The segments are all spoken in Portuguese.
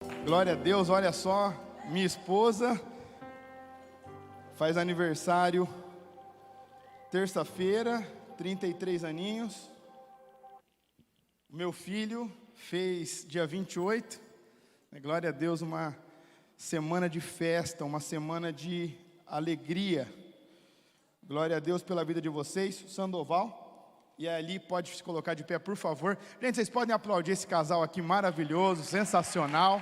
Glória a Deus, olha só, minha esposa faz aniversário terça-feira, 33 aninhos. Meu filho fez dia 28, glória a Deus, uma semana de festa, uma semana de alegria. Glória a Deus pela vida de vocês, Sandoval. E ali pode se colocar de pé, por favor. Gente, vocês podem aplaudir esse casal aqui maravilhoso, sensacional.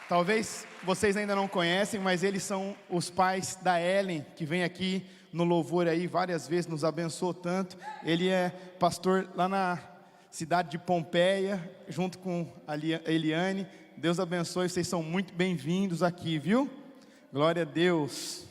Talvez vocês ainda não conhecem, mas eles são os pais da Ellen, que vem aqui no louvor aí várias vezes, nos abençoou tanto. Ele é pastor lá na cidade de Pompeia, junto com a Eliane. Deus abençoe, vocês são muito bem-vindos aqui, viu? Glória a Deus.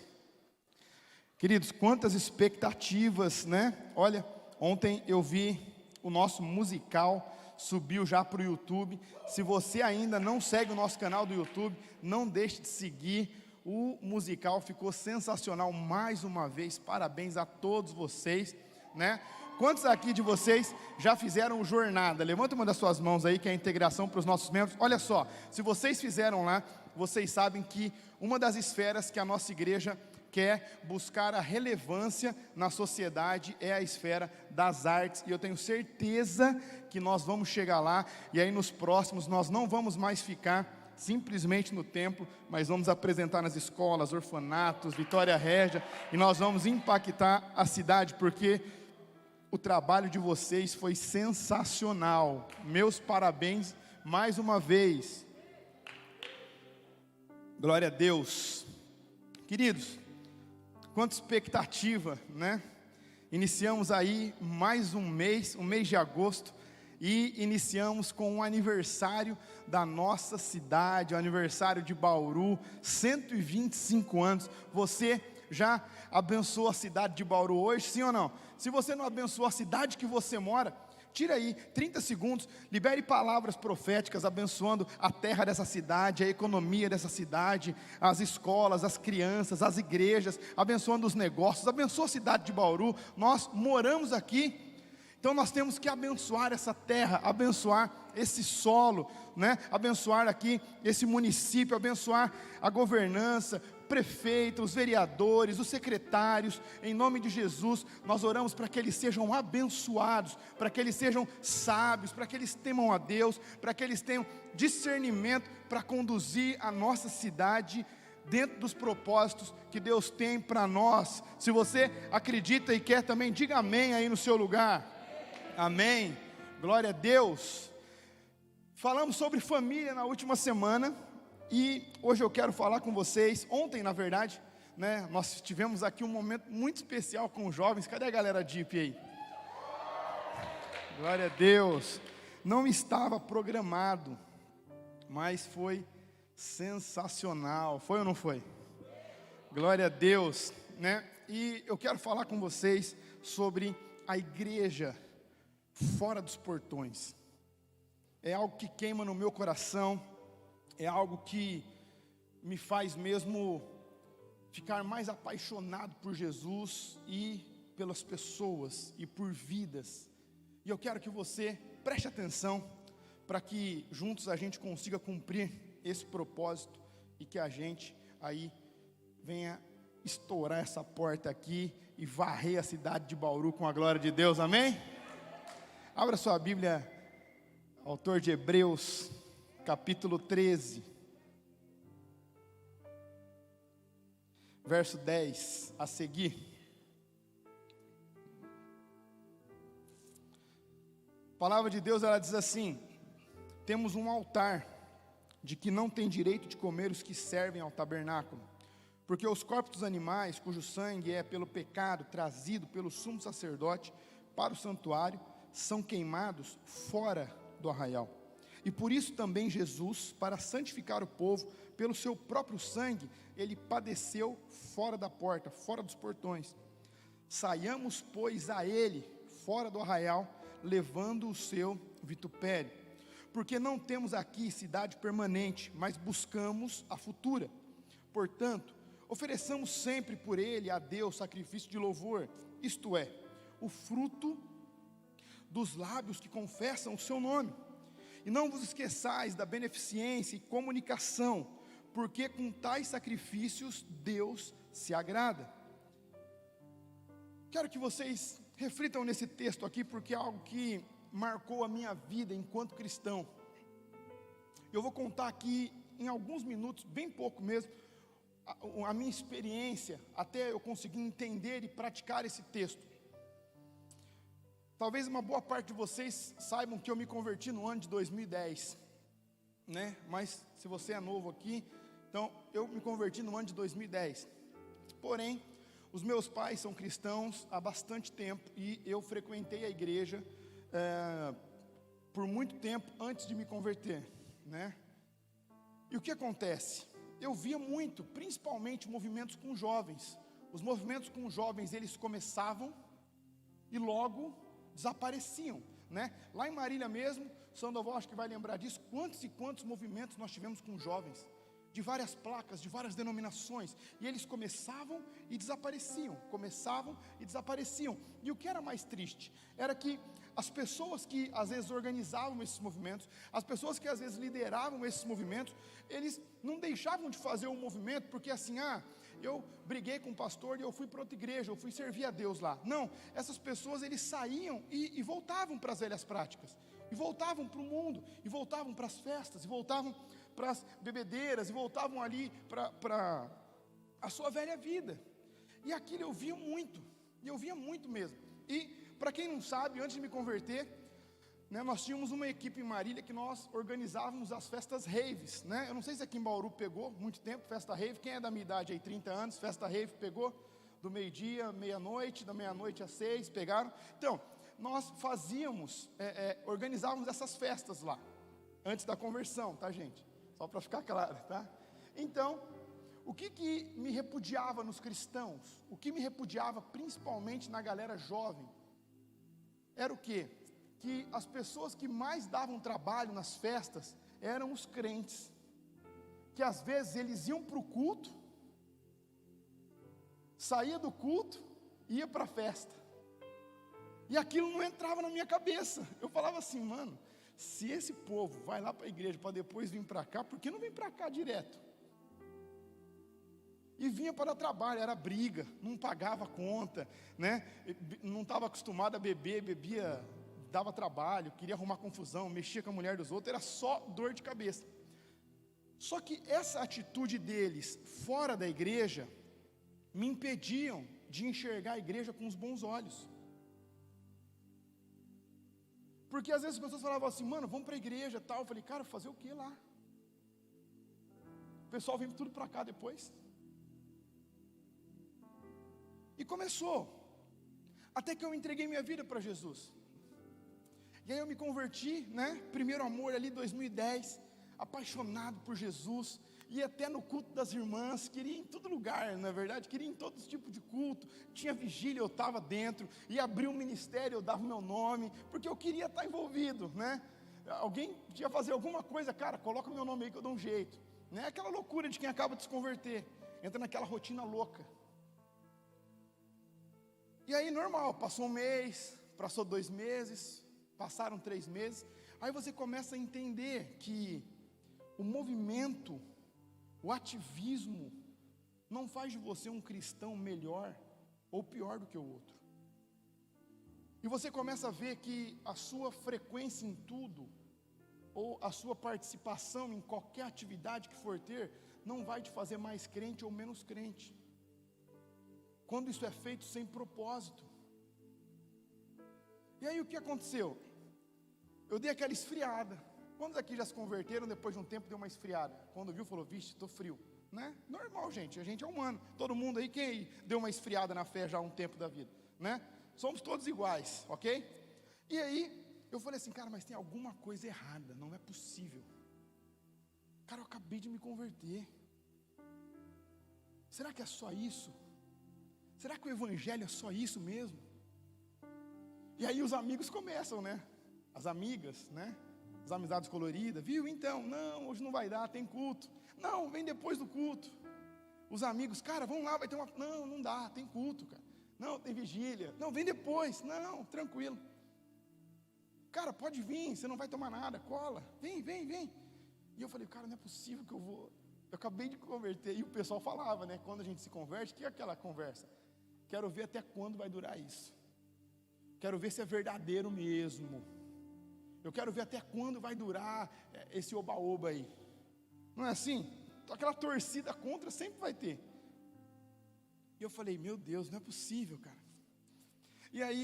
Queridos, quantas expectativas, né? Olha, ontem eu vi o nosso musical, subiu já para o YouTube. Se você ainda não segue o nosso canal do YouTube, não deixe de seguir. O musical ficou sensacional mais uma vez, parabéns a todos vocês, né? Quantos aqui de vocês já fizeram jornada? Levanta uma das suas mãos aí, que é a integração para os nossos membros. Olha só, se vocês fizeram lá, vocês sabem que uma das esferas que a nossa igreja quer buscar a relevância na sociedade é a esfera das artes, e eu tenho certeza que nós vamos chegar lá, e aí nos próximos nós não vamos mais ficar simplesmente no templo, mas vamos apresentar nas escolas, orfanatos, Vitória Régia, e nós vamos impactar a cidade, porque o trabalho de vocês foi sensacional. Meus parabéns mais uma vez. Glória a Deus. Queridos, quanta expectativa, né? Iniciamos aí mais um mês de agosto, e iniciamos com o aniversário da nossa cidade, o aniversário de Bauru, 125 anos. Você já abençoou a cidade de Bauru hoje, sim ou não? Se você não abençoou a cidade que você mora, tira aí 30 segundos, libere palavras proféticas abençoando a terra dessa cidade, a economia dessa cidade, as escolas, as crianças, as igrejas, abençoando os negócios. Abençoa a cidade de Bauru. Nós moramos aqui, então nós temos que abençoar essa terra, abençoar esse solo, né? Abençoar aqui esse município, abençoar a governança, prefeito, os vereadores, os secretários. Em nome de Jesus, nós oramos para que eles sejam abençoados, para que eles sejam sábios, para que eles temam a Deus, para que eles tenham discernimento para conduzir a nossa cidade dentro dos propósitos que Deus tem para nós. Se você acredita e quer também, diga amém aí no seu lugar. Amém, glória a Deus. Falamos sobre família na última semana, e hoje eu quero falar com vocês. Ontem, na verdade, né, nós tivemos aqui um momento muito especial com os jovens. Cadê a galera DIP aí? Glória a Deus. Não estava programado, mas foi sensacional. Foi ou não foi? Glória a Deus, né? E eu quero falar com vocês sobre a igreja fora dos portões. É algo que queima no meu coração, é algo que me faz mesmo ficar mais apaixonado por Jesus e pelas pessoas e por vidas. E eu quero que você preste atenção, para que juntos a gente consiga cumprir esse propósito, e que a gente aí venha estourar essa porta aqui e varrer a cidade de Bauru com a glória de Deus, amém? Abra sua Bíblia, autor de Hebreus, capítulo 13, verso 10 a seguir. A palavra de Deus, ela diz assim: temos um altar de que não tem direito de comer os que servem ao tabernáculo, porque os corpos dos animais, cujo sangue é pelo pecado trazido pelo sumo sacerdote para o santuário, são queimados fora do arraial. E por isso também Jesus, para santificar o povo, pelo seu próprio sangue, ele padeceu fora da porta, fora dos portões. Saiamos, pois, a ele, fora do arraial, levando o seu vitupério. Porque não temos aqui cidade permanente, mas buscamos a futura. Portanto, ofereçamos sempre por ele a Deus sacrifício de louvor, isto é, o fruto dos lábios que confessam o seu nome. E não vos esqueçais da beneficência e comunicação, porque com tais sacrifícios Deus se agrada. Quero que vocês reflitam nesse texto aqui, porque é algo que marcou a minha vida enquanto cristão. Eu vou contar aqui em alguns minutos, bem pouco mesmo, a minha experiência, até eu conseguir entender e praticar esse texto. Talvez uma boa parte de vocês saibam que eu me converti no ano de 2010, né? Mas se você é novo aqui, então eu me converti no ano de 2010. Porém, os meus pais são cristãos há bastante tempo e eu frequentei a igreja por muito tempo antes de me converter, né? E o que acontece? Eu via muito, principalmente movimentos com jovens. Os movimentos com jovens, eles começavam e logo desapareciam, né? Lá em Marília mesmo, Sandoval acho que vai lembrar disso, quantos e quantos movimentos nós tivemos com jovens, de várias placas, de várias denominações, e eles começavam e desapareciam, começavam e desapareciam. E o que era mais triste, era que as pessoas que às vezes organizavam esses movimentos, as pessoas que às vezes lideravam esses movimentos, eles não deixavam de fazer o movimento, porque assim, eu briguei com o pastor e eu fui para outra igreja, eu fui servir a Deus lá. Não, essas pessoas eles saíam e voltavam para as velhas práticas, e voltavam para o mundo, e voltavam para as festas, e voltavam para as bebedeiras, e voltavam ali para a sua velha vida. E aquilo eu via muito, e eu via muito mesmo. E para quem não sabe, antes de me converter, né, nós tínhamos uma equipe em Marília que nós organizávamos as festas raves, né? Eu não sei se aqui em Bauru pegou muito tempo, festa rave. Quem é da minha idade aí, 30 anos, festa rave pegou? Do meio-dia, meia-noite, da meia-noite às 6, pegaram? Então, nós fazíamos, organizávamos essas festas lá, antes da conversão, tá gente? Só para ficar claro, tá? Então, o que me repudiava nos cristãos, o que me repudiava principalmente na galera jovem, era o quê? Que as pessoas que mais davam trabalho nas festas eram os crentes, que às vezes eles iam para o culto, saía do culto e ia para a festa, e aquilo não entrava na minha cabeça. Eu falava assim, mano, se esse povo vai lá para a igreja para depois vir para cá, por que não vem para cá direto? E vinha para dar trabalho, era briga, não pagava conta, né? Não estava acostumado a beber, bebia, dava trabalho, queria arrumar confusão, mexia com a mulher dos outros, era só dor de cabeça. Só que essa atitude deles fora da igreja me impediam de enxergar a igreja com os bons olhos. Porque às vezes as pessoas falavam assim, mano, vamos para a igreja tal. Eu falei, cara, fazer o que lá? O pessoal vem tudo para cá depois. E começou, até que eu entreguei minha vida para Jesus. E aí eu me converti, né? Primeiro amor ali, 2010, apaixonado por Jesus. Ia até no culto das irmãs, queria ir em todo lugar, na verdade, queria ir em todo tipo de culto. Tinha vigília, eu estava dentro. Ia abrir um ministério, eu dava o meu nome, porque eu queria estar envolvido, né? Alguém podia fazer alguma coisa, cara, coloca o meu nome aí que eu dou um jeito, né? Aquela loucura de quem acaba de se converter, entra naquela rotina louca. E aí normal, passou um mês, passou 2 meses, passaram 3 meses, aí você começa a entender que o movimento, o ativismo, não faz de você um cristão melhor ou pior do que o outro. E você começa a ver que a sua frequência em tudo, ou a sua participação em qualquer atividade que for ter, não vai te fazer mais crente ou menos crente, quando isso é feito sem propósito. E aí o que aconteceu? Eu dei aquela esfriada. Quantos aqui já se converteram, depois de um tempo deu uma esfriada? Quando viu, falou, vixe, estou frio, né? Normal, gente, a gente é humano. Todo mundo aí, quem aí deu uma esfriada na fé já há um tempo da vida, né? Somos todos iguais, ok? E aí, eu falei assim, cara, mas tem alguma coisa errada, não é possível. Cara, eu acabei de me converter. Será que é só isso? Será que o evangelho é só isso mesmo? E aí os amigos começam, né? As amigas, né? As amizades coloridas, viu? Então, não, hoje não vai dar, tem culto. Não, vem depois do culto. Os amigos, cara, vamos lá, vai ter uma... Não, não dá, tem culto, cara. Não, tem vigília. Não, vem depois. Não, tranquilo. cara, pode vir, você não vai tomar nada, cola, vem. E eu falei, cara, não é possível que eu vou. Eu acabei de converter, e o pessoal falava, né, quando a gente se converte, que é aquela conversa? Quero ver até quando vai durar isso. Quero ver se é verdadeiro mesmo. Eu quero ver até quando vai durar esse oba-oba aí. Não é assim? Aquela torcida contra sempre vai ter. E eu falei, meu Deus, não é possível, cara. E aí,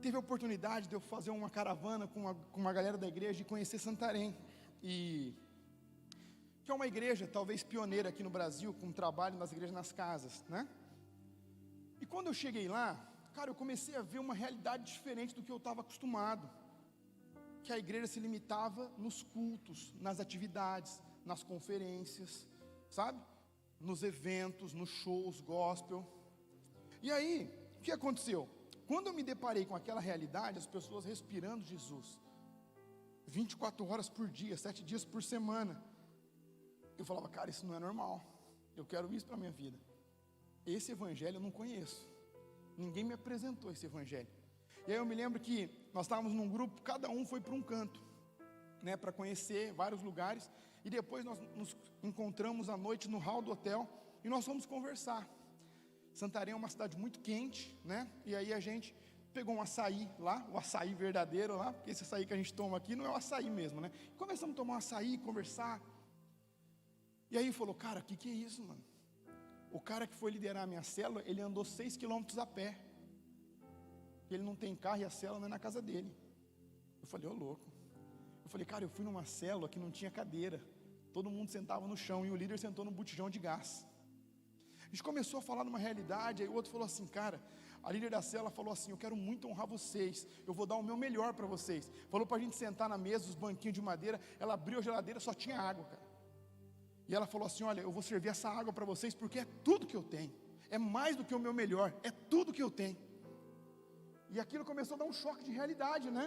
teve a oportunidade de eu fazer uma caravana com uma galera da igreja e conhecer Santarém. Que é uma igreja talvez pioneira aqui no Brasil, com trabalho nas igrejas nas casas, né? E quando eu cheguei lá, cara, eu comecei a ver uma realidade diferente do que eu estava acostumado. Que a igreja se limitava nos cultos, nas atividades, nas conferências, sabe? Nos eventos, nos shows gospel. E aí, o que aconteceu? Quando eu me deparei com aquela realidade, as pessoas respirando Jesus, 24 horas por dia, 7 dias por semana, eu falava, cara, isso não é normal, eu quero isso para a minha vida. Esse evangelho eu não conheço, ninguém me apresentou esse evangelho. E aí eu me lembro que nós estávamos num grupo, cada um foi para um canto, né, para conhecer vários lugares, e depois nós nos encontramos à noite no hall do hotel, e nós fomos conversar. Santarém é uma cidade muito quente, né, e aí a gente pegou um açaí lá, o açaí verdadeiro lá, porque esse açaí que a gente toma aqui não é o açaí mesmo, né, começamos a tomar um açaí, conversar, e aí falou, cara, o que é isso, mano? O cara que foi liderar a minha célula, ele andou 6 quilômetros a pé, ele não tem carro e a célula não é na casa dele. Eu falei, ô louco. Eu falei, cara, eu fui numa célula que não tinha cadeira, todo mundo sentava no chão e o líder sentou no botijão de gás. A gente começou a falar numa realidade, aí o outro falou assim, cara, a líder da célula falou assim, eu quero muito honrar vocês, eu vou dar o meu melhor para vocês. Falou para a gente sentar na mesa, os banquinhos de madeira, ela abriu a geladeira, só tinha água, cara. E ela falou assim, olha, eu vou servir essa água para vocês, porque é tudo que eu tenho, é mais do que o meu melhor, é tudo que eu tenho. E aquilo começou a dar um choque de realidade, né?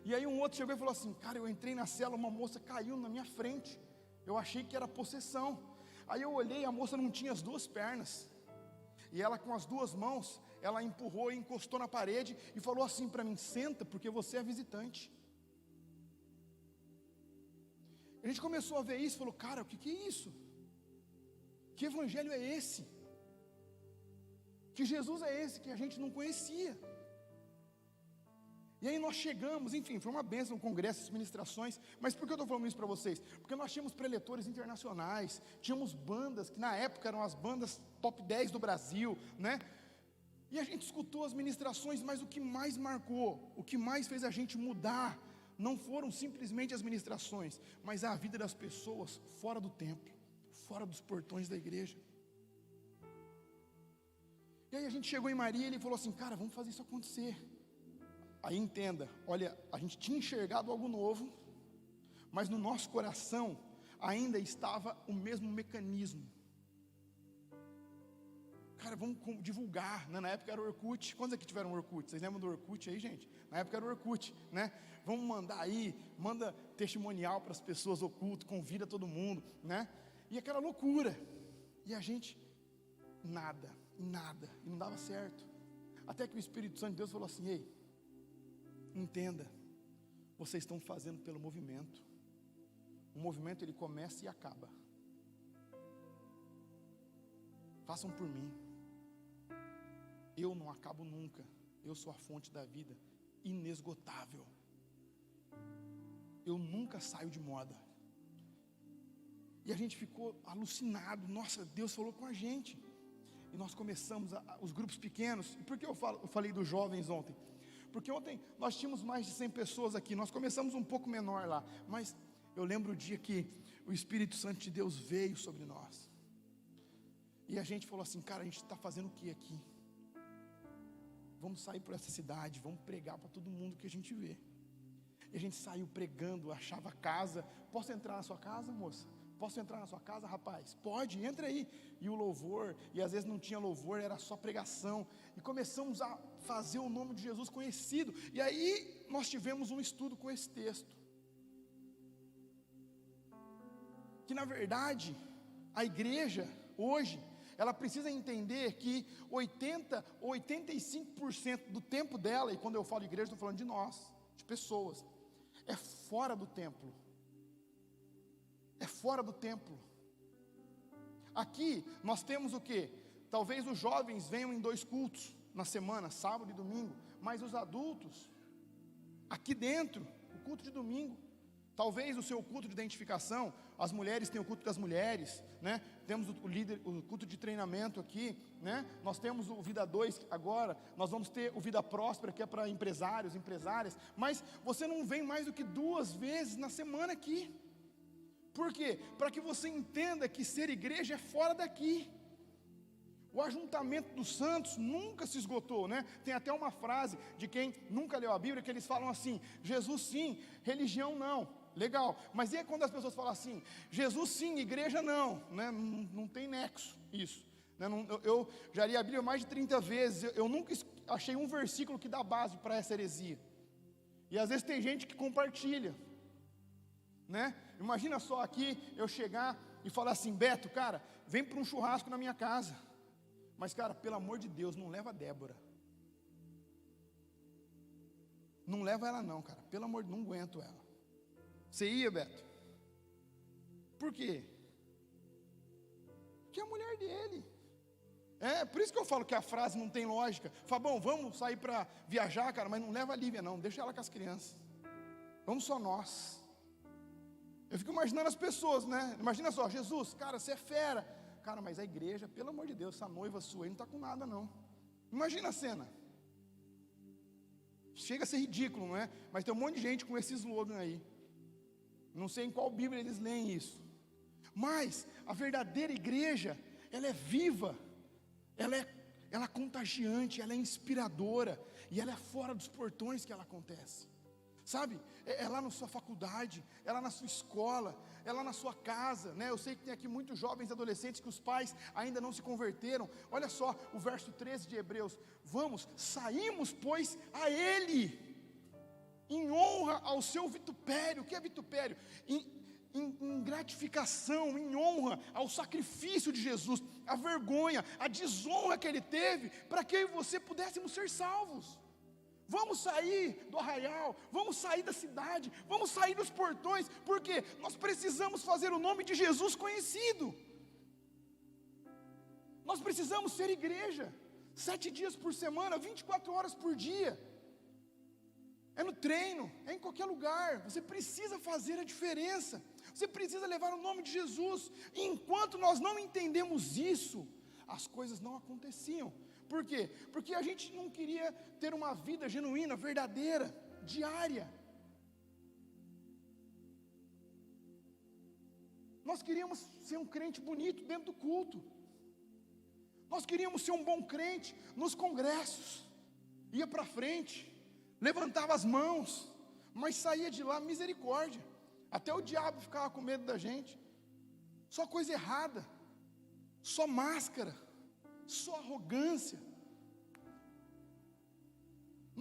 E aí um outro chegou e falou assim, cara, eu entrei na cela, uma moça caiu na minha frente, eu achei que era possessão. Aí eu olhei, a moça não tinha as 2 pernas, e ela com as 2 mãos, ela empurrou e encostou na parede, e falou assim para mim, senta, porque você é visitante. A gente começou a ver isso, falou, cara, o que é isso? Que evangelho é esse? Que Jesus é esse que a gente não conhecia? E aí nós chegamos, enfim, foi uma bênção, um congresso, as ministrações. Mas por que eu estou falando isso para vocês? Porque nós tínhamos preletores internacionais, tínhamos bandas, que na época eram as bandas top 10 do Brasil, né? E a gente escutou as ministrações, mas o que mais marcou, o que mais fez a gente mudar, não foram simplesmente as ministrações, mas a vida das pessoas fora do templo, fora dos portões da igreja. E aí a gente chegou em Maria e ele falou assim, cara, vamos fazer isso acontecer. Aí entenda, olha, a gente tinha enxergado algo novo, mas no nosso coração ainda estava o mesmo mecanismo. Cara, vamos divulgar, né? Na época era o Orkut. Quantos aqui tiveram Orkut? Vocês lembram do Orkut aí, gente? Na época era o Orkut, né? Vamos mandar aí, manda testemunial para as pessoas oculto, convida todo mundo, né? E aquela loucura. E a gente, nada, e não dava certo. Até que o Espírito Santo de Deus falou assim, ei, entenda, vocês estão fazendo pelo movimento. O movimento ele começa e acaba. Façam por mim. Eu não acabo nunca. Eu sou a fonte da vida, inesgotável. Eu nunca saio de moda. E a gente ficou alucinado. Nossa, Deus falou com a gente. E nós começamos os grupos pequenos. E por que eu falei dos jovens ontem? Porque ontem nós tínhamos mais de 100 pessoas aqui. Nós começamos um pouco menor lá. Mas eu lembro o dia que o Espírito Santo de Deus veio sobre nós. E a gente falou assim, cara, a gente está fazendo o que aqui? Vamos sair por essa cidade, vamos pregar para todo mundo que a gente vê. E a gente saiu pregando, achava casa. Posso entrar na sua casa, moça? Posso entrar na sua casa, rapaz? Pode, entra aí. E o louvor, e às vezes não tinha louvor, era só pregação. E começamos a fazer o nome de Jesus conhecido. E aí nós tivemos um estudo com esse texto. Que na verdade, a igreja hoje, ela precisa entender que 80 ou 85% do tempo dela, e quando eu falo igreja, estou falando de nós, de pessoas, é fora do templo. É fora do templo. Aqui nós temos o quê? Talvez os jovens venham em 2 cultos na semana, sábado e domingo, mas os adultos, aqui dentro, o culto de domingo, talvez o seu culto de identificação, as mulheres têm o culto das mulheres, né? Temos o culto de treinamento aqui, né? Nós temos o Vida 2 agora, nós vamos ter o Vida Próspera, que é para empresários, empresárias, mas você não vem mais do que 2 vezes na semana aqui. Por quê? Para que você entenda que ser igreja é fora daqui. O ajuntamento dos santos nunca se esgotou, né? Tem até uma frase de quem nunca leu a Bíblia, que eles falam assim: Jesus sim, religião não. Legal, mas e é quando as pessoas falam assim: Jesus sim, igreja não, né? Não tem nexo isso, né? Eu já li a Bíblia mais de 30 vezes, eu nunca achei um versículo que dá base para essa heresia. E às vezes tem gente que compartilha, né? Imagina só aqui eu chegar e falar assim: Beto, cara, vem para um churrasco na minha casa. Mas, cara, pelo amor de Deus, não leva a Débora. Não leva ela não, cara. Pelo amor de Deus, não aguento ela. Você ia, Beto? Por quê? Porque é a mulher dele. É, por isso que eu falo que a frase não tem lógica. Fabão, vamos sair para viajar, cara, mas não leva a Lívia não, deixa ela com as crianças. Vamos só nós. Eu fico imaginando as pessoas, né? Imagina só, Jesus, cara, você é fera. Cara, mas a igreja, pelo amor de Deus, essa noiva sua aí não está com nada não. Imagina a cena. Chega a ser ridículo, não é? Mas tem um monte de gente com esse slogan aí. Não sei em qual Bíblia eles leem isso. Mas a verdadeira igreja, ela é viva, ela é contagiante, ela é inspiradora, e ela é fora dos portões que ela acontece. Sabe, é lá na sua faculdade, é lá na sua escola, é lá na sua casa, né? Eu sei que tem aqui muitos jovens adolescentes que os pais ainda não se converteram. Olha só o verso 13 de Hebreus: vamos, saímos pois a Ele, em honra ao seu vitupério. O que é vitupério? Em gratificação, em honra ao sacrifício de Jesus, a vergonha, a desonra que Ele teve, para que eu e você pudéssemos ser salvos. Vamos sair do arraial, vamos sair da cidade, vamos sair dos portões, porque nós precisamos fazer o nome de Jesus conhecido. Nós precisamos ser igreja, 7 dias por semana, 24 horas por dia. É no treino, é em qualquer lugar. Você precisa fazer a diferença, você precisa levar o nome de Jesus. E enquanto nós não entendemos isso, as coisas não aconteciam. Por quê? Porque a gente não queria ter uma vida genuína, verdadeira, diária. Nós queríamos ser um crente bonito dentro do culto. Nós queríamos ser um bom crente nos congressos. Ia para frente, levantava as mãos, mas saía de lá misericórdia. Até o diabo ficava com medo da gente. Só coisa errada, só máscara, só arrogância.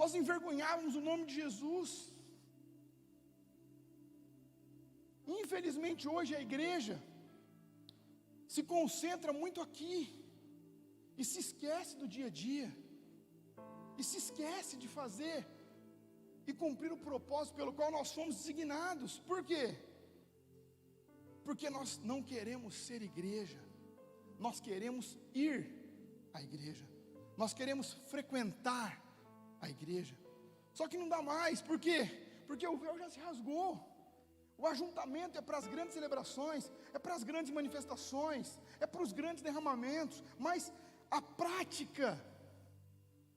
Nós envergonhávamos o nome de Jesus. Infelizmente hoje a igreja se concentra muito aqui e se esquece do dia a dia, e se esquece de fazer e cumprir o propósito pelo qual nós fomos designados. Por quê? Porque nós não queremos ser igreja, nós queremos ir à igreja, nós queremos frequentar a igreja. Só que não dá mais. Por quê? Porque o véu já se rasgou. O ajuntamento é para as grandes celebrações, é para as grandes manifestações, é para os grandes derramamentos, mas a prática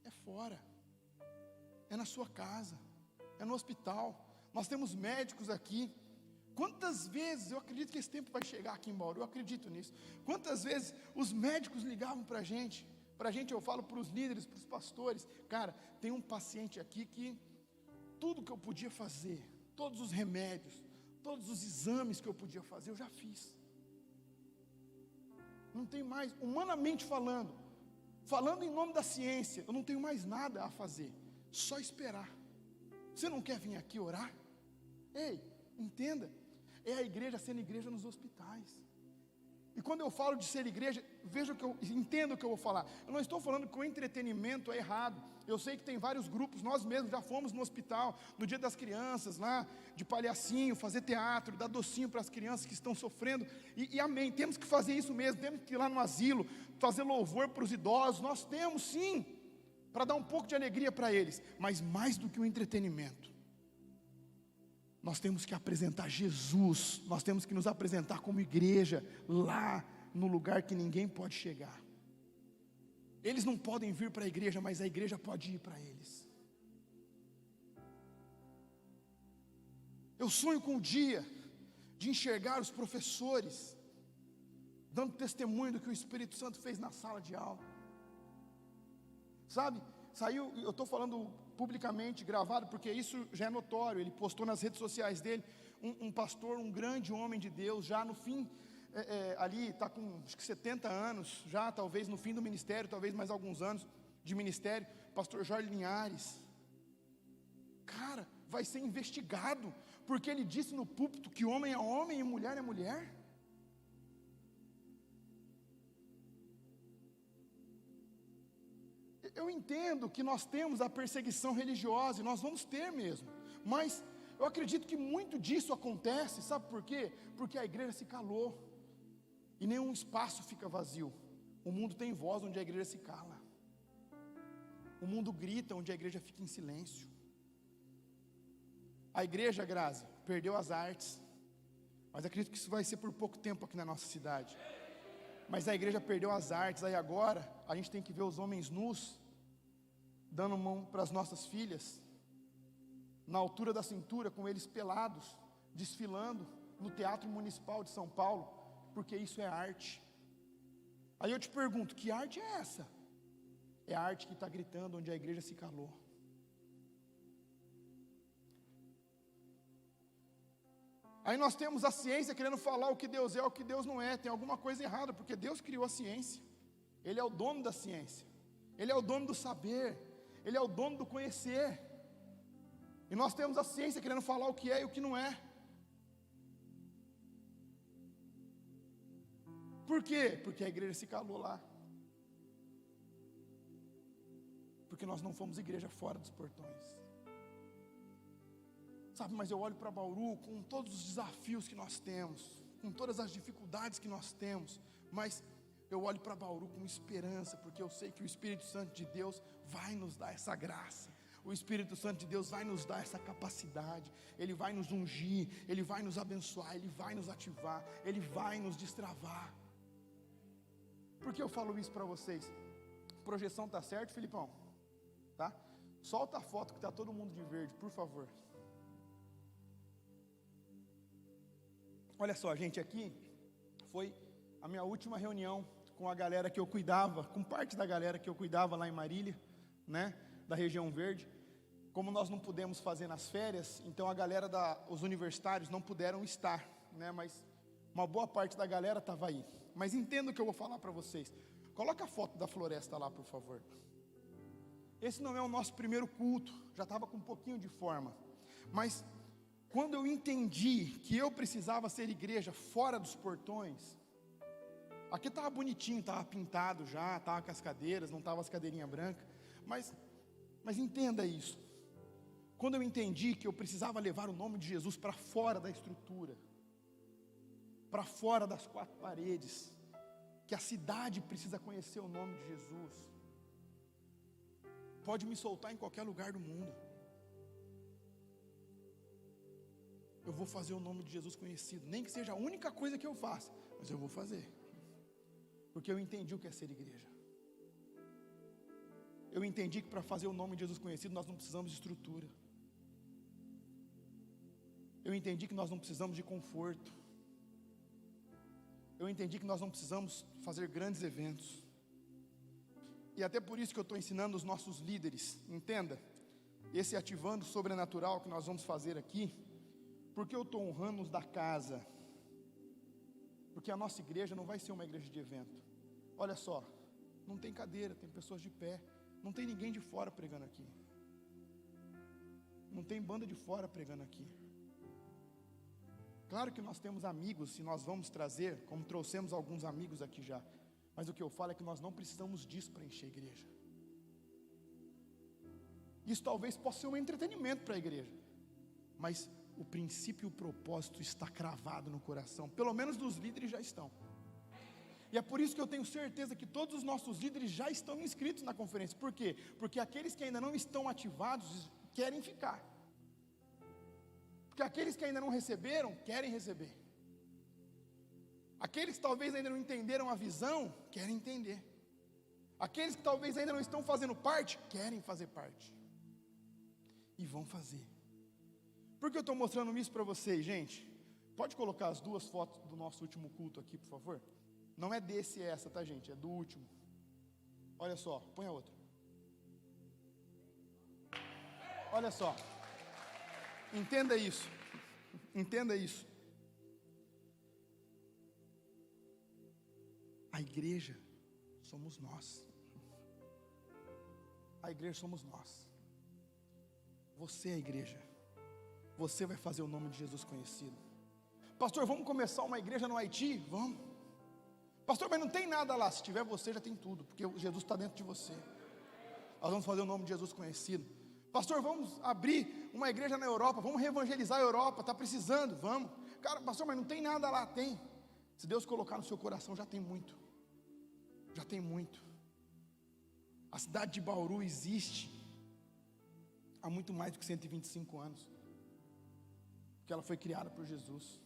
é fora, é na sua casa, é no hospital. Nós temos médicos aqui. Quantas vezes, eu acredito que esse tempo vai chegar aqui em Bauru, eu acredito nisso. Quantas vezes os médicos ligavam para a gente, eu falo para os líderes, para os pastores: cara, tem um paciente aqui que tudo que eu podia fazer, todos os remédios, todos os exames que eu podia fazer, eu já fiz. Não tem mais, humanamente falando em nome da ciência, eu não tenho mais nada a fazer, só esperar. Você não quer vir aqui orar? Ei, entenda, é a igreja sendo igreja nos hospitais, E quando eu falo de ser igreja, veja que eu entendo o que eu vou falar. Eu não estou falando que o entretenimento é errado. Eu sei que tem vários grupos, nós mesmos já fomos no hospital, no dia das crianças, lá, de palhacinho, fazer teatro, dar docinho para as crianças que estão sofrendo. E amém, temos que fazer isso mesmo, temos que ir lá no asilo, fazer louvor para os idosos. Nós temos sim, para dar um pouco de alegria para eles. Mas mais do que o entretenimento, nós temos que apresentar Jesus, nós temos que nos apresentar como igreja, lá no lugar que ninguém pode chegar. Eles não podem vir para a igreja, mas a igreja pode ir para eles. Eu sonho com o dia de enxergar os professores dando testemunho do que o Espírito Santo fez na sala de aula. Sabe, saiu, eu estou falando publicamente, gravado, porque isso já é notório. Ele postou nas redes sociais dele, um pastor, um grande homem de Deus, já no fim, ali está com acho que 70 anos, já talvez no fim do ministério, talvez mais alguns anos de ministério, pastor Jorge Linhares. Cara, vai ser investigado, porque ele disse no púlpito que homem é homem e mulher é mulher. Eu entendo que nós temos a perseguição religiosa, e nós vamos ter mesmo, mas eu acredito que muito disso acontece, sabe por quê? Porque a igreja se calou, e nenhum espaço fica vazio. O mundo tem voz onde a igreja se cala, o mundo grita onde a igreja fica em silêncio. A igreja, Grazi, perdeu as artes, mas acredito que isso vai ser por pouco tempo aqui na nossa cidade. Mas a igreja perdeu as artes, aí agora a gente tem que ver os homens nus, dando mão para as nossas filhas, na altura da cintura, com eles pelados, desfilando no Teatro Municipal de São Paulo, porque isso é arte. Aí eu te pergunto, que arte é essa? É a arte que está gritando onde a igreja se calou. Aí nós temos a ciência querendo falar o que Deus é, o que Deus não é. Tem alguma coisa errada, porque Deus criou a ciência. Ele é o dono da ciência, Ele é o dono do saber, Ele é o dono do conhecer. E nós temos a ciência querendo falar o que é e o que não é. Por quê? Porque a igreja se calou lá. Porque nós não fomos igreja fora dos portões. Sabe, mas eu olho para Bauru com todos os desafios que nós temos, com todas as dificuldades que nós temos, mas eu olho para Bauru com esperança, porque eu sei que o Espírito Santo de Deus vai nos dar essa graça. O Espírito Santo de Deus vai nos dar essa capacidade. Ele vai nos ungir, Ele vai nos abençoar, Ele vai nos ativar, Ele vai nos destravar. Por que eu falo isso para vocês? Projeção tá certo, Filipão? Tá? Solta a foto que está todo mundo de verde, por favor. Olha só, gente, aqui foi a minha última reunião com a galera que eu cuidava, com parte da galera que eu cuidava lá em Marília, né, da região verde. Como nós não pudemos fazer nas férias, então a galera os universitários não puderam estar, né, mas uma boa parte da galera estava aí. Mas entenda o que eu vou falar para vocês. Coloca a foto da floresta lá, por favor. Esse não é o nosso primeiro culto, já estava com um pouquinho de forma, mas quando eu entendi que eu precisava ser igreja fora dos portões, aqui estava bonitinho, estava pintado já, estava com as cadeiras, não estava as cadeirinhas brancas, mas entenda isso. Quando eu entendi que eu precisava levar o nome de Jesus para fora da estrutura, para fora das quatro paredes, que a cidade precisa conhecer o nome de Jesus, pode me soltar em qualquer lugar do mundo, eu vou fazer o nome de Jesus conhecido, nem que seja a única coisa que eu faça, mas eu vou fazer, porque eu entendi o que é ser igreja. Eu entendi que para fazer o nome de Jesus conhecido, nós não precisamos de estrutura. Eu entendi que nós não precisamos de conforto. Eu entendi que nós não precisamos fazer grandes eventos. E até por isso que eu estou ensinando os nossos líderes, entenda, esse ativando sobrenatural que nós vamos fazer aqui, porque eu estou honrando os da casa, porque a nossa igreja não vai ser uma igreja de evento. Olha só, não tem cadeira, tem pessoas de pé, não tem ninguém de fora pregando aqui, não tem banda de fora pregando aqui. Claro que nós temos amigos, e nós vamos trazer, como trouxemos alguns amigos aqui já. Mas o que eu falo é que nós não precisamos disso para encher a igreja. Isso talvez possa ser um entretenimento para a igreja, mas o princípio e o propósito está cravado no coração, pelo menos dos líderes já estão. E é por isso que eu tenho certeza que todos os nossos líderes já estão inscritos na conferência. Por quê? Porque aqueles que ainda não estão ativados querem ficar. Porque aqueles que ainda não receberam, querem receber. Aqueles que talvez ainda não entenderam a visão, querem entender. Aqueles que talvez ainda não estão fazendo parte, querem fazer parte. E vão fazer. Por que eu estou mostrando isso para vocês, gente? Pode colocar as duas fotos do nosso último culto aqui, por favor? Não é desse essa, tá, gente? É do último. Olha só, põe a outra. Olha só. Entenda isso. Entenda isso. A igreja somos nós. A igreja somos nós. Você é a igreja. Você vai fazer o nome de Jesus conhecido. Pastor, vamos começar uma igreja no Haiti? Vamos. Pastor, mas não tem nada lá. Se tiver você, já tem tudo, porque Jesus está dentro de você. Nós vamos fazer o nome de Jesus conhecido. Pastor, vamos abrir uma igreja na Europa, vamos reevangelizar a Europa, está precisando, vamos. Cara, pastor, mas não tem nada lá. Tem. Se Deus colocar no seu coração, já tem muito. Já tem muito. A cidade de Bauru existe há muito mais do que 125 anos, porque ela foi criada por Jesus.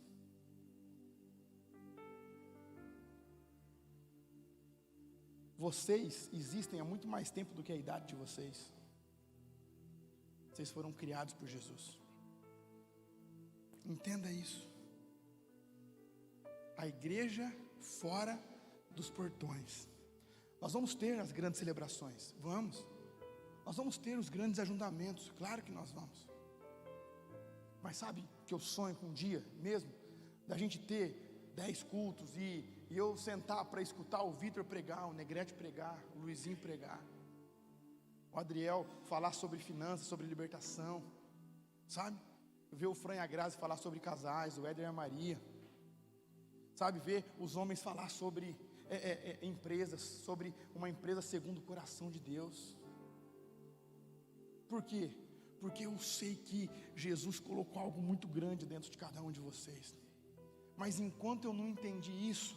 Vocês existem há muito mais tempo do que a idade de vocês. Vocês foram criados por Jesus. Entenda isso. A igreja fora dos portões. Nós vamos ter as grandes celebrações, vamos. Nós vamos ter os grandes ajuntamentos, claro que nós vamos. Mas sabe que eu sonho com um dia mesmo, da gente ter 10 cultos e eu sentar para escutar o Vitor pregar, o Negrete pregar, o Luizinho pregar, o Adriel falar sobre finanças, sobre libertação, sabe? Ver o Fran e a Grazi falar sobre casais, o Éder e a Maria, sabe? Ver os homens falar sobre empresas, sobre uma empresa segundo o coração de Deus. Por quê? Porque eu sei que Jesus colocou algo muito grande dentro de cada um de vocês. Mas enquanto eu não entendi isso,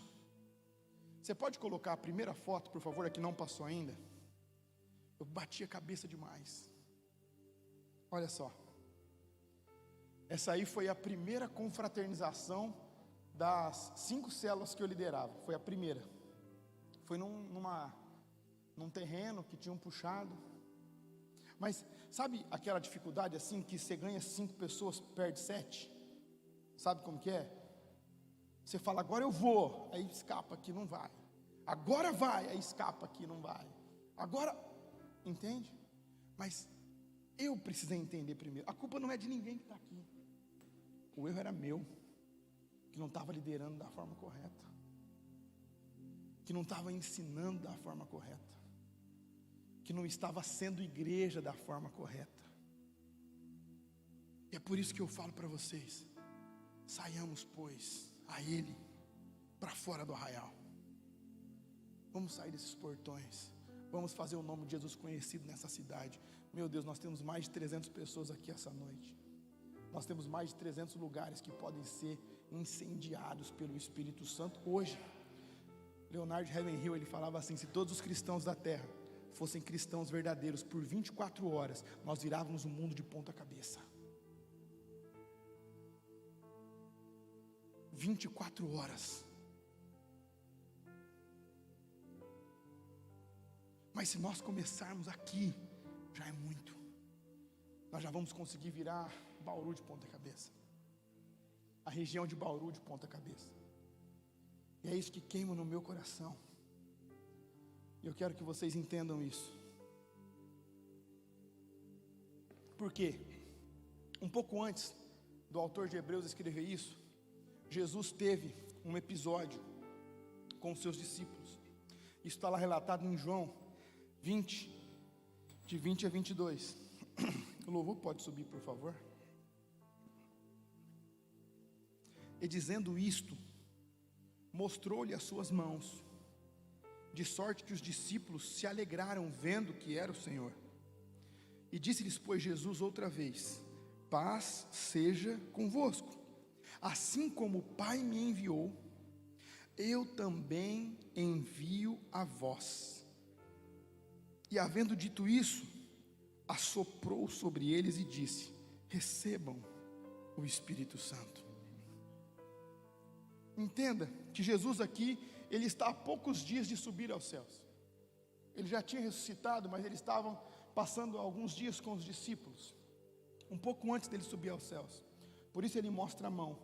você pode colocar a primeira foto, por favor, a que não passou ainda? Eu bati a cabeça demais. Olha só. Essa aí foi a primeira confraternização das 5 células que eu liderava. Foi a primeira. Foi num terreno que tinham puxado. Mas sabe aquela dificuldade assim, que você ganha 5 pessoas, perde 7? Sabe como que é? Você fala, agora eu vou, aí escapa aqui, não vai. Agora vai, aí escapa aqui, não vai. Agora, entende? Mas eu precisei entender primeiro. A culpa não é de ninguém que está aqui. O erro era meu, que não estava liderando da forma correta, que não estava ensinando da forma correta, que não estava sendo igreja da forma correta. E é por isso que eu falo para vocês: saiamos, pois, a Ele para fora do arraial. Vamos sair desses portões. Vamos fazer o nome de Jesus conhecido nessa cidade. Meu Deus, nós temos mais de 300 pessoas aqui essa noite. Nós temos mais de 300 lugares que podem ser incendiados pelo Espírito Santo hoje. Leonard Ravenhill, ele falava assim: se todos os cristãos da terra fossem cristãos verdadeiros por 24 horas, nós virávamos o mundo de ponta cabeça. 24 horas. Mas se nós começarmos aqui, já é muito. Nós já vamos conseguir virar Bauru de ponta cabeça, a região de Bauru de ponta cabeça. E é isso que queima no meu coração. E eu quero que vocês entendam isso. Por quê? Um pouco antes do autor de Hebreus escrever isso, Jesus teve um episódio com os seus discípulos. Isso está lá relatado em João 20, de 20 a 22. O louvor pode subir, por favor. E dizendo isto, mostrou-lhe as suas mãos, de sorte que os discípulos se alegraram vendo que era o Senhor. E disse-lhes, pois, Jesus outra vez: paz seja convosco. Assim como o Pai me enviou, eu também envio a vós. E havendo dito isso, assoprou sobre eles e disse: recebam o Espírito Santo. Entenda que Jesus aqui, ele está a poucos dias de subir aos céus. Ele já tinha ressuscitado, mas eles estavam passando alguns dias com os discípulos, um pouco antes dele subir aos céus. Por isso ele mostra a mão,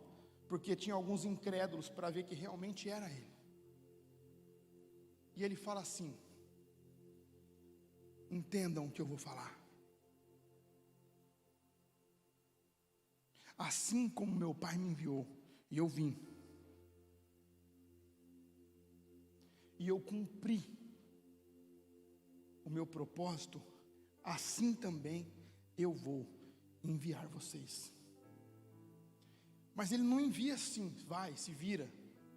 porque tinha alguns incrédulos para ver que realmente era ele. E ele fala assim: entendam o que eu vou falar. Assim como meu Pai me enviou, e eu vim, e eu cumpri o meu propósito, assim também eu vou enviar vocês. Mas ele não envia assim, vai, se vira,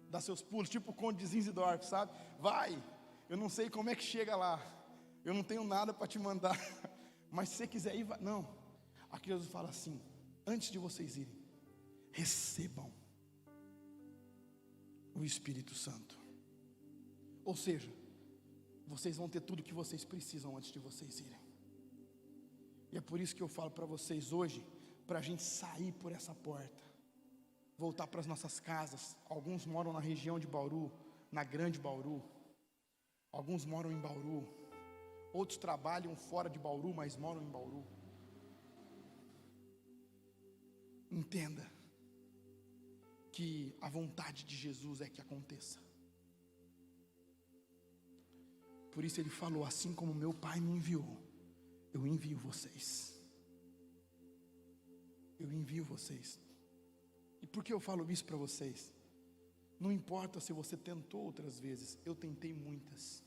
dá seus pulos, tipo o Conde de Zinzendorf, sabe? Vai, eu não sei como é que chega lá, eu não tenho nada para te mandar, mas se você quiser ir, vai. Não, aqui Jesus fala assim: antes de vocês irem, recebam o Espírito Santo. Ou seja, vocês vão ter tudo o que vocês precisam antes de vocês irem. E é por isso que eu falo para vocês hoje, para a gente sair por essa porta, voltar para as nossas casas. Alguns moram na região de Bauru, na Grande Bauru. Alguns moram em Bauru. Outros trabalham fora de Bauru, mas moram em Bauru. Entenda que a vontade de Jesus é que aconteça. Por isso ele falou: assim como meu Pai me enviou, eu envio vocês. Eu envio vocês. E por que eu falo isso para vocês? Não importa se você tentou outras vezes, eu tentei muitas,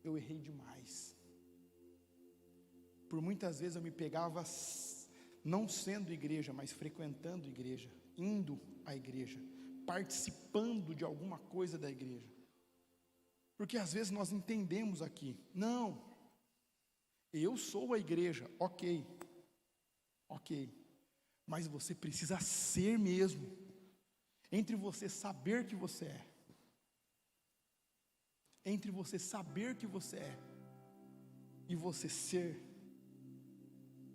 eu errei demais. Por muitas vezes eu me pegava não sendo igreja, mas frequentando igreja, indo à igreja, participando de alguma coisa da igreja. Porque às vezes nós entendemos aqui: não, eu sou a igreja, ok, mas você precisa ser mesmo. Entre você saber que você é, entre você saber que você é e você ser,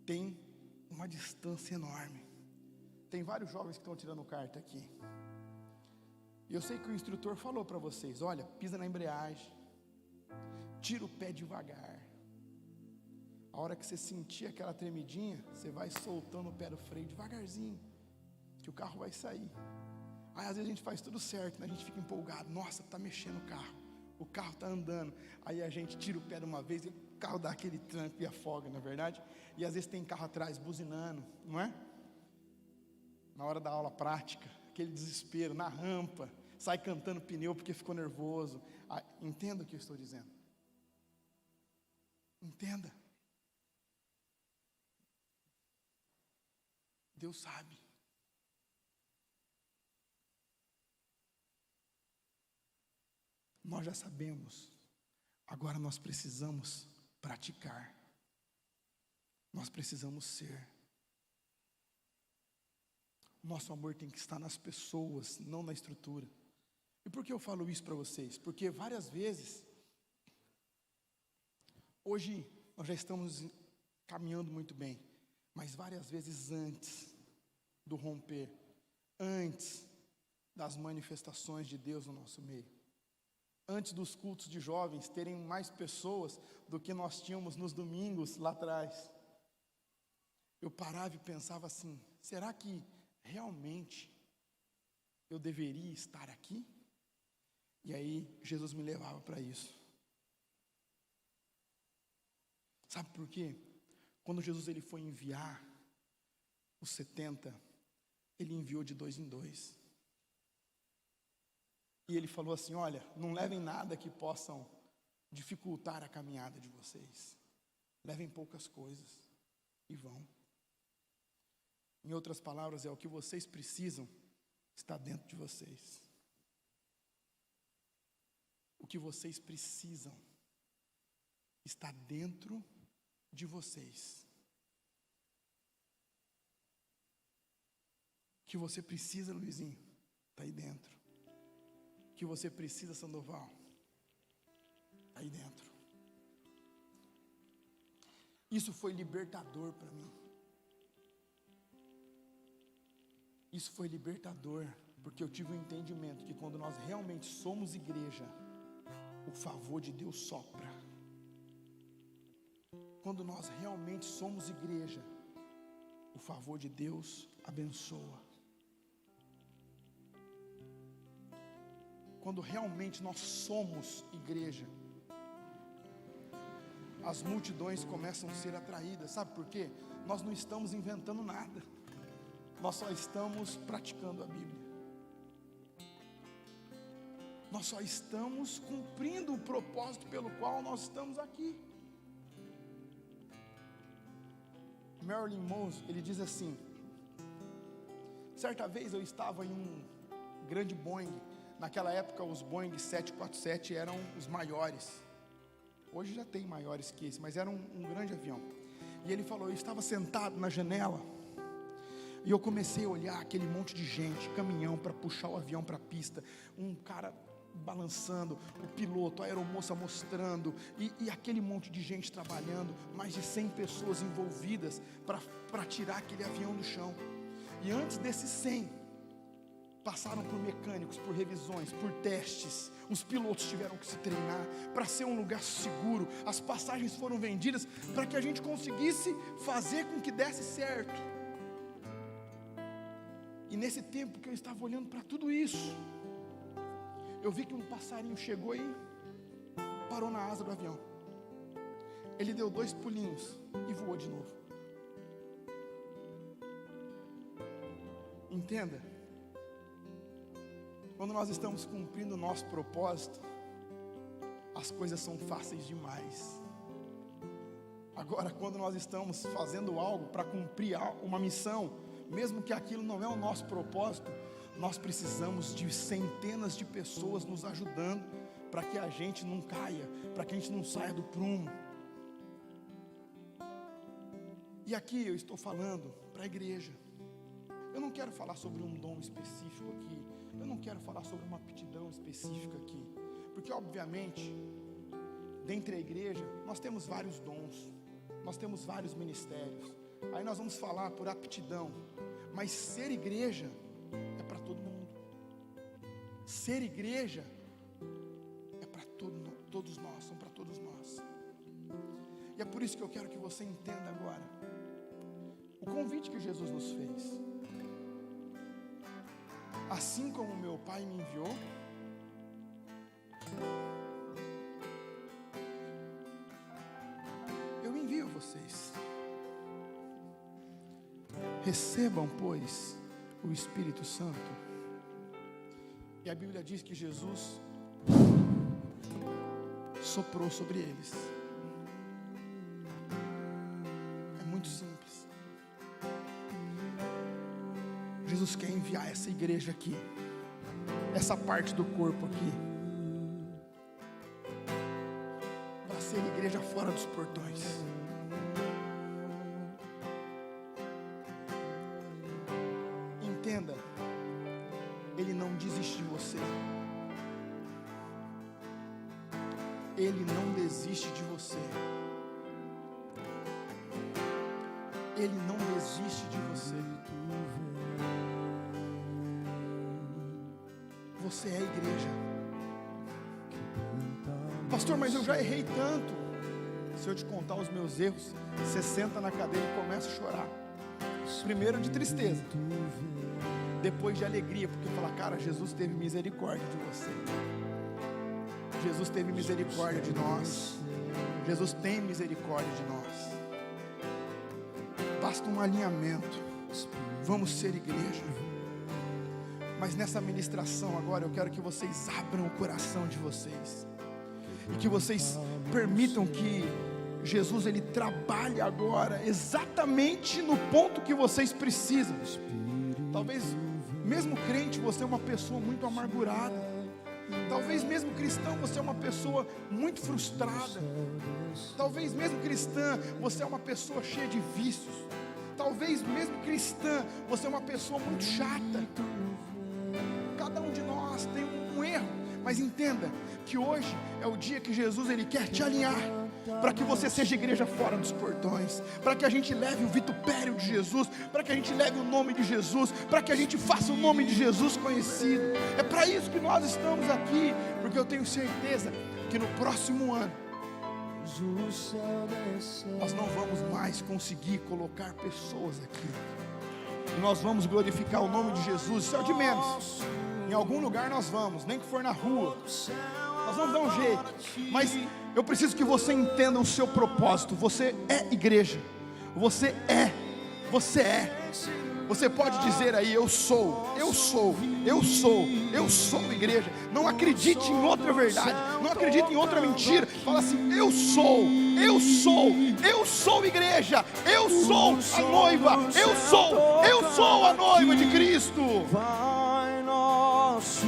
tem uma distância enorme. Tem vários jovens que estão tirando carta aqui. Eu sei que o instrutor falou para vocês: olha, pisa na embreagem, tira o pé devagar. A hora que você sentir aquela tremidinha, você vai soltando o pé do freio devagarzinho, que o carro vai sair. Aí às vezes a gente faz tudo certo, né? A gente fica empolgado: nossa, está mexendo o carro está andando. Aí a gente tira o pé de uma vez e o carro dá aquele tranco e afoga, não é verdade? E às vezes tem carro atrás buzinando, não é? Na hora da aula prática, aquele desespero, na rampa, sai cantando pneu porque ficou nervoso. Entenda o que eu estou dizendo. Entenda. Deus sabe. Nós já sabemos. Agora nós precisamos praticar. Nós precisamos ser. Nosso amor tem que estar nas pessoas, não na estrutura. E por que eu falo isso para vocês? Porque várias vezes, hoje nós já estamos caminhando muito bem, mas várias vezes antes do romper, antes das manifestações de Deus no nosso meio, antes dos cultos de jovens terem mais pessoas do que nós tínhamos nos domingos lá atrás, eu parava e pensava assim: será que realmente eu deveria estar aqui? E aí Jesus me levava para isso. Sabe por quê? Quando Jesus ele foi enviar os 70, ele enviou de 2 em 2. E ele falou assim: olha, não levem nada que possam dificultar a caminhada de vocês. Levem poucas coisas e vão. Em outras palavras, é o que vocês precisam, está dentro de vocês. O que vocês precisam está dentro de vocês. O que você precisa, Luizinho, está aí dentro. O que você precisa, Sandoval, está aí dentro. Isso foi libertador para mim. Isso foi libertador, porque eu tive um entendimento que quando nós realmente somos igreja, o favor de Deus sopra. Quando nós realmente somos igreja, o favor de Deus abençoa. Quando realmente nós somos igreja, as multidões começam a ser atraídas. Sabe por quê? Nós não estamos inventando nada. Nós só estamos praticando a Bíblia. Nós só estamos cumprindo o propósito pelo qual nós estamos aqui. Marilyn Monroe, ele diz assim: certa vez eu estava em um grande Boeing. Naquela época os Boeing 747 eram os maiores. Hoje já tem maiores que esse, mas era um grande avião. E ele falou: eu estava sentado na janela e eu comecei a olhar aquele monte de gente, caminhão para puxar o avião para a pista, um cara balançando, o piloto, a aeromoça mostrando, e aquele monte de gente trabalhando, mais de 100 pessoas envolvidas para tirar aquele avião do chão. E antes desses 100, passaram por mecânicos, por revisões, por testes. Os pilotos tiveram que se treinar para ser um lugar seguro. As passagens foram vendidas para que a gente conseguisse fazer com que desse certo. E nesse tempo que eu estava olhando para tudo isso, eu vi que um passarinho chegou e parou na asa do avião. Ele deu 2 pulinhos e voou de novo. Entenda, quando nós estamos cumprindo o nosso propósito, as coisas são fáceis demais. Agora, quando nós estamos fazendo algo para cumprir uma missão, mesmo que aquilo não é o nosso propósito, nós precisamos de centenas de pessoas nos ajudando para que a gente não caia, para que a gente não saia do prumo. E aqui eu estou falando para a igreja. Eu não quero falar sobre um dom específico aqui. Eu não quero falar sobre uma aptidão específica aqui. Porque obviamente, dentre a igreja, nós temos vários dons. Nós temos vários ministérios. Aí nós vamos falar por aptidão. Mas ser igreja é para todo mundo. Ser igreja é para todos nós, são para todos nós. E é por isso que eu quero que você entenda agora o convite que Jesus nos fez. Assim como meu Pai me enviou, eu envio vocês. Recebam, pois, o Espírito Santo. E a Bíblia diz que Jesus soprou sobre eles. É muito simples. Jesus quer enviar essa igreja aqui, essa parte do corpo aqui, para ser igreja fora dos portões. Entenda, Ele não desiste de você. Ele não desiste de você. Ele não desiste de você. Você é a igreja. Pastor, mas eu já errei tanto. Se eu te contar os meus erros, você senta na cadeira e começa a chorar. Primeiro de tristeza, depois de alegria, porque fala: cara, Jesus teve misericórdia de você. Jesus teve misericórdia de nós. Jesus tem misericórdia de nós. Basta um alinhamento. Vamos ser igreja. Mas nessa ministração agora eu quero que vocês abram o coração de vocês e que vocês permitam que Jesus, Ele trabalhe agora exatamente no ponto que vocês precisam. Talvez mesmo crente, você é uma pessoa muito amargurada. Talvez mesmo cristão, você é uma pessoa muito frustrada. Talvez mesmo cristã, você é uma pessoa cheia de vícios. Talvez mesmo cristã, você é uma pessoa muito chata. Cada um de nós tem um erro, mas entenda que hoje é o dia que Jesus ele quer te alinhar, para que você seja igreja fora dos portões, para que a gente leve o vitupério de Jesus, para que a gente leve o nome de Jesus, para que a gente faça o nome de Jesus conhecido. É para isso que nós estamos aqui, porque eu tenho certeza que no próximo ano nós não vamos mais conseguir colocar pessoas aqui, e nós vamos glorificar o nome de Jesus. Isso é o de menos. Em algum lugar nós vamos, nem que for na rua, nós vamos dar um jeito, mas eu preciso que você entenda o seu propósito. Você é igreja, você pode dizer aí, eu sou igreja. Não acredite em outra verdade, não acredite em outra mentira. Fala assim, eu sou igreja, eu sou a noiva, eu sou a noiva de Cristo. Pai nosso